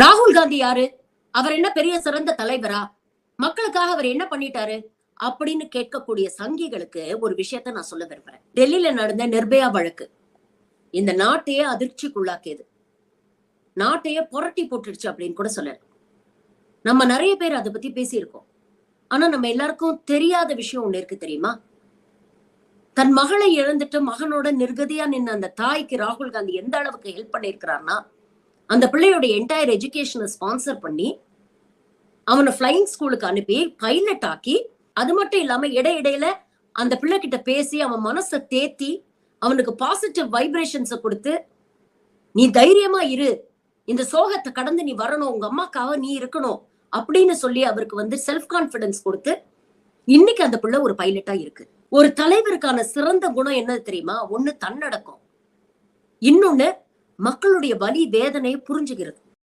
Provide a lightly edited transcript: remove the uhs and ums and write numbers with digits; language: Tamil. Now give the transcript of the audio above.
ராகுல் காந்தி யாரு? அவர் என்ன பெரிய சிறந்த தலைவரா? மக்களுக்காக அவர் என்ன பண்ணிட்டாரு அப்படின்னு கேட்கக்கூடிய சங்கிகளுக்கு ஒரு விஷயத்த நான் சொல்ல விரும்புறேன். டெல்லியில நடந்த நிர்பயா வழக்கு இந்த நாட்டையே அதிர்ச்சிக்குள்ளாக்கியது. நாட்டையே புரட்டி போட்டுடுச்சு அப்படின்னு கூட சொல்லலாம். நம்ம நிறைய பேர் அதை பத்தி பேசியிருக்கோம். ஆனா நம்ம எல்லாருக்கும் தெரியாத விஷயம் ஒண்ணு இருக்கு தெரியுமா? தன் மகளை இழந்துட்டு மகனோட நிர்கதியா நின்ன அந்த தாய்க்கு ராகுல் காந்தி எந்த அளவுக்கு ஹெல்ப் பண்ணிருக்கிறார்னா, அந்த பிள்ளையோட என்டையர் எஜுகேஷனை ஸ்பான்சர் பண்ணி அவனை பிளைங் ஸ்கூலுக்கு அனுப்பி பைலட் ஆக்கி, அது மட்டும் இல்லாம இடையிடையில அந்த பிள்ளை கிட்ட பேசி அவன் மனசை தேத்தி அவனுக்கு பாசிட்டிவ் வைப்ரேஷன்ஸை கொடுத்து, நீ தைரியமா இரு, இந்த சோகத்தை கடந்து நீ வரணும், உங்க அம்மாக்காக நீ இருக்கணும் அப்படின்னு சொல்லி அவருக்கு செல்ஃப் கான்பிடன்ஸ் கொடுத்து இன்னைக்கு அந்த பிள்ளை ஒரு பைலட்டா இருக்கு. ஒரு தலைவருக்கான சிறந்த குணம் என்னது தெரியுமா? ஒண்ணு தன்னடக்கம், இன்னொன்னு மக்களுடைய வலி வேதனையை புரிஞ்சுக்கிறது.